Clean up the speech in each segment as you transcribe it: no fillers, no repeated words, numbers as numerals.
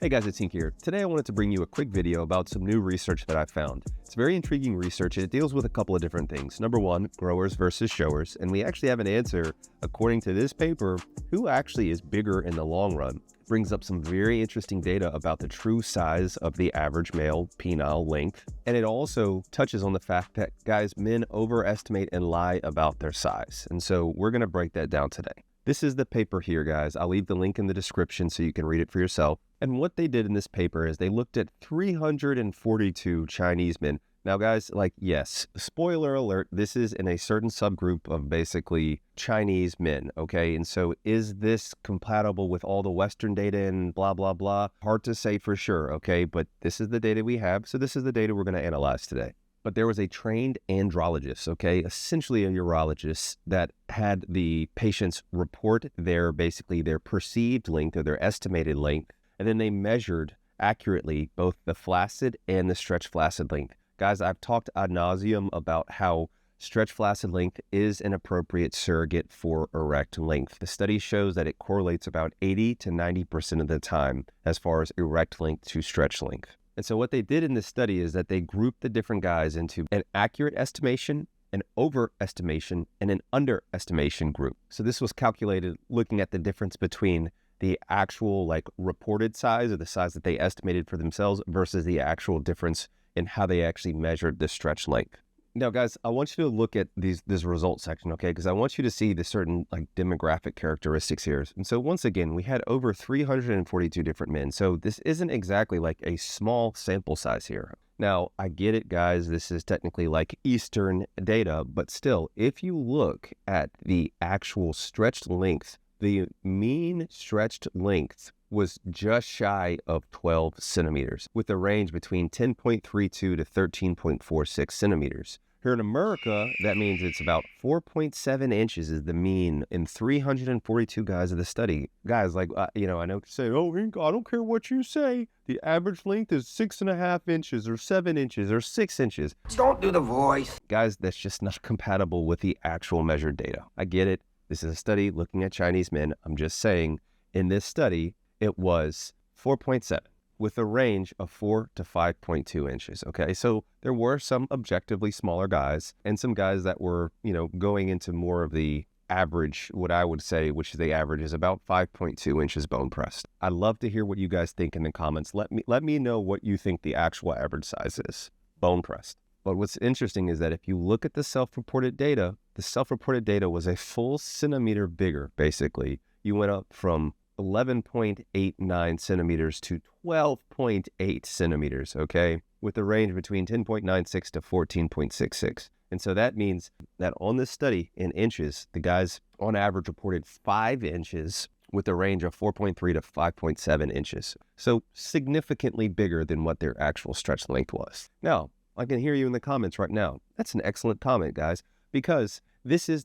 Hey guys, it's Hink here. Today I wanted to bring you a quick video about some new research that I found. It's very intriguing research and it deals with a couple of different things. Number one, growers versus showers. And we actually have an answer, according to this paper, who actually is bigger in the long run. It brings up some very interesting data about the true size of the average male penile length. And it also touches on the fact that, guys, men overestimate and lie about their size. And so we're going to break that down today. This is the paper here, guys. I'll leave the link in the description so you can read it for yourself. And what they did in this paper is they looked at 342 Chinese men. Now, guys, yes, spoiler alert, this is in a certain subgroup of basically Chinese men, okay? And so is this compatible with all the Western data and blah, blah, blah? Hard to say for sure, okay? But this is the data we have, so this is the data we're going to analyze today. But there was a trained andrologist, okay, essentially a urologist, that had the patients report their perceived length or their estimated length, and then they measured accurately both the flaccid and the stretched flaccid length. Guys, I've talked ad nauseum about how stretched flaccid length is an appropriate surrogate for erect length. The study shows that it correlates about 80 to 90% of the time as far as erect length to stretch length. And so what they did in this study is that they grouped the different guys into an accurate estimation, an overestimation, and an underestimation group. So this was calculated looking at the difference between the actual reported size or the size that they estimated for themselves versus the actual difference in how they actually measured the stretch length. Now, guys, I want you to look at this result section, okay? Because I want you to see the certain demographic characteristics here. And so once again, we had over 342 different men. So this isn't exactly a small sample size here. Now, I get it, guys. This is technically Eastern data, but still, if you look at the actual stretched length, the mean stretched length was just shy of 12 centimeters, with a range between 10.32 to 13.46 centimeters. Here in America, that means it's about 4.7 inches is the mean in 342 guys of the study. Guys, I know you say, oh, Hink, I don't care what you say. The average length is 6.5 inches or 7 inches or 6 inches. Don't do the voice. Guys, that's just not compatible with the actual measured data. I get it. This is a study looking at Chinese men. I'm just saying, in this study, it was 4.7 with a range of 4 to 5.2 inches, okay? So there were some objectively smaller guys and some guys that were, going into more of the average, what I would say, which is the average is about 5.2 inches bone pressed. I'd love to hear what you guys think in the comments. Let me know what you think the actual average size is, bone pressed. But what's interesting is that if you look at the self-reported data, the self-reported data was a full centimeter bigger, basically. You went up from 11.89 centimeters to 12.8 centimeters, okay, with a range between 10.96 to 14.66. And so that means that on this study in inches, the guys on average reported 5 inches with a range of 4.3 to 5.7 inches. So significantly bigger than what their actual stretch length was. Now, I can hear you in the comments right now. That's an excellent comment, guys, because this is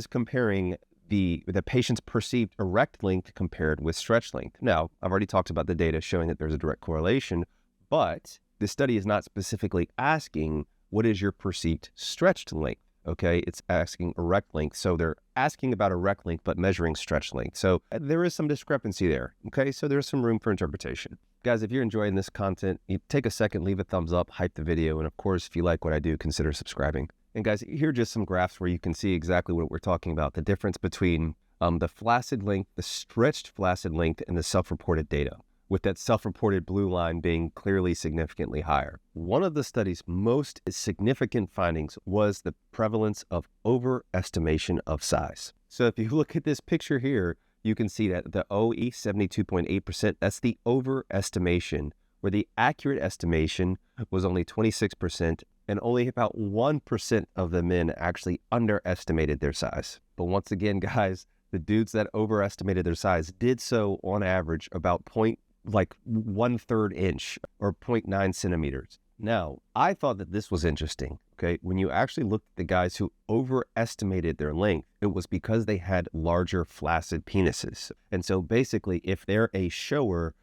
comparing the patient's perceived erect length compared with stretch length. Now, I've already talked about the data showing that there's a direct correlation, but the study is not specifically asking what is your perceived stretched length, okay? It's asking erect length. So they're asking about erect length, but measuring stretch length. So there is some discrepancy there, okay? So there's some room for interpretation. Guys, if you're enjoying this content, you take a second, leave a thumbs up, hype the video, and of course, if you like what I do, consider subscribing. And guys, here are just some graphs where you can see exactly what we're talking about, the difference between the flaccid length, the stretched flaccid length, and the self-reported data, with that self-reported blue line being clearly significantly higher. One of the study's most significant findings was the prevalence of overestimation of size. So if you look at this picture here, you can see that the OE, 72.8%, that's the overestimation, where the accurate estimation was only 26%, and only about 1% of the men actually underestimated their size. But once again, guys, the dudes that overestimated their size did so on average about 1/3 inch or 0.9 centimeters. Now, I thought that this was interesting, okay? When you actually looked at the guys who overestimated their length, it was because they had larger flaccid penises. And so basically, if they're a shower,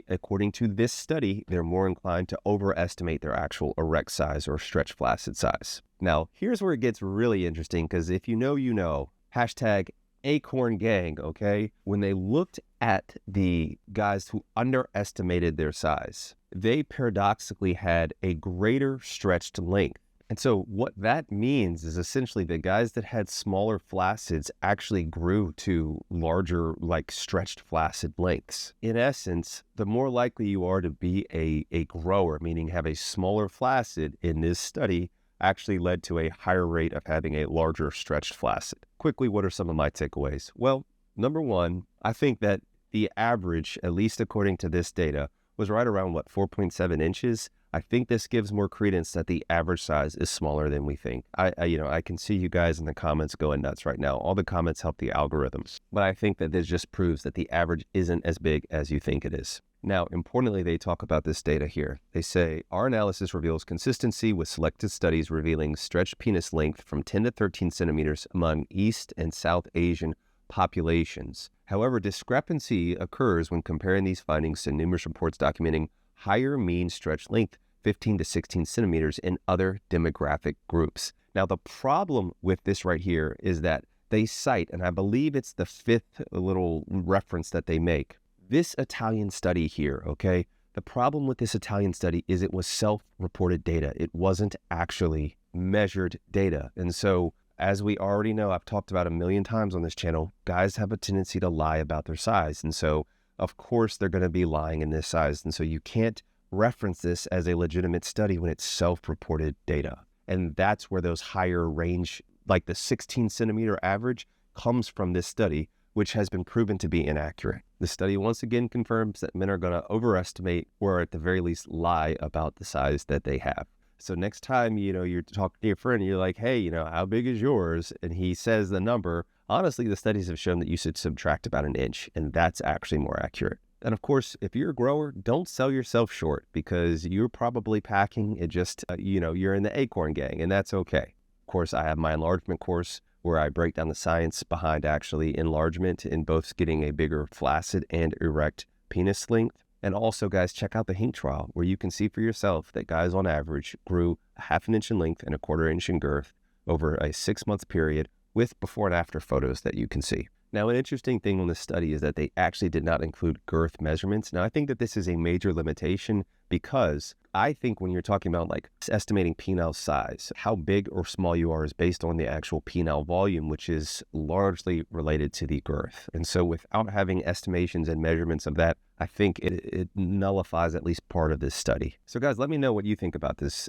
according to this study, they're more inclined to overestimate their actual erect size or stretch flaccid size. Now, here's where it gets really interesting, because if you know, you know. Hashtag Acorn Gang, okay? When they looked at the guys who underestimated their size, they paradoxically had a greater stretched length. And so what that means is essentially the guys that had smaller flacids actually grew to larger, like stretched flaccid lengths. In essence, the more likely you are to be a grower, meaning have a smaller flaccid in this study, actually led to a higher rate of having a larger stretched flaccid. Quickly, what are some of my takeaways? Well, number one, I think that the average, at least according to this data, was right around, 4.7 inches. I think this gives more credence that the average size is smaller than we think. I can see you guys in the comments going nuts right now. All the comments help the algorithms. But I think that this just proves that the average isn't as big as you think it is. Now, importantly, they talk about this data here. They say, our analysis reveals consistency with selected studies revealing stretched penis length from 10 to 13 centimeters among East and South Asian populations. However, discrepancy occurs when comparing these findings to numerous reports documenting higher mean stretch length, 15 to 16 centimeters, in other demographic groups. Now, the problem with this right here is that they cite, and I believe it's the fifth little reference that they make, this Italian study here, okay? The problem with this Italian study is it was self-reported data. It wasn't actually measured data. And so, as we already know, I've talked about a million times on this channel, guys have a tendency to lie about their size. And so, of course, they're going to be lying in this size. And so you can't reference this as a legitimate study when it's self-reported data. And that's where those higher range, like the 16 centimeter average, comes from this study, which has been proven to be inaccurate. The study once again confirms that men are going to overestimate, or at the very least lie about the size that they have. So next time, you're talking to your friend and you're like, hey, how big is yours? And he says the number. Honestly, the studies have shown that you should subtract about an inch, and that's actually more accurate. And of course, if you're a grower, don't sell yourself short, because you're probably packing it just, you're in the Acorn Gang, and that's okay. Of course, I have my enlargement course where I break down the science behind actually enlargement in both getting a bigger flaccid and erect penis length. And also, guys, check out the Hink trial, where you can see for yourself that guys on average grew a half an inch in length and a quarter inch in girth over a 6-month period, with before and after photos that you can see. Now, an interesting thing on this study is that they actually did not include girth measurements. Now, I think that this is a major limitation, because I think when you're talking about like estimating penile size, how big or small you are is based on the actual penile volume, which is largely related to the girth. And so without having estimations and measurements of that, I think it nullifies at least part of this study. So guys, let me know what you think about this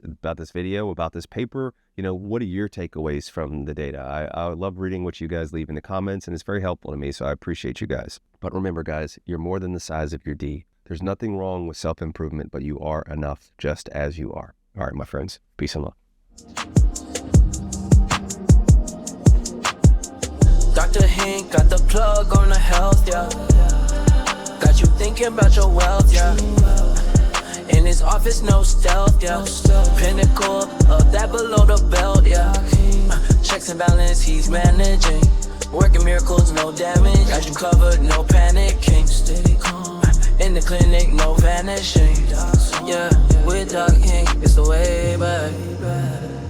video, about this paper. What are your takeaways from the data? I love reading what you guys leave in the comments, and it's very helpful to me, so I appreciate you guys. But remember, guys, you're more than the size of your D. There's nothing wrong with self-improvement, but you are enough just as you are. All right, my friends, peace and love. Dr. Hink got the plug on the health, yeah. Got you thinking about your wealth, yeah. In his office, no stealth, yeah. Pinnacle of that below the belt, yeah. Checks and balance, he's managing. Working miracles, no damage. Got you covered, no panicking. Stay calm. In the clinic, no vanishing. Yeah, with Doc Hink, it's the way back.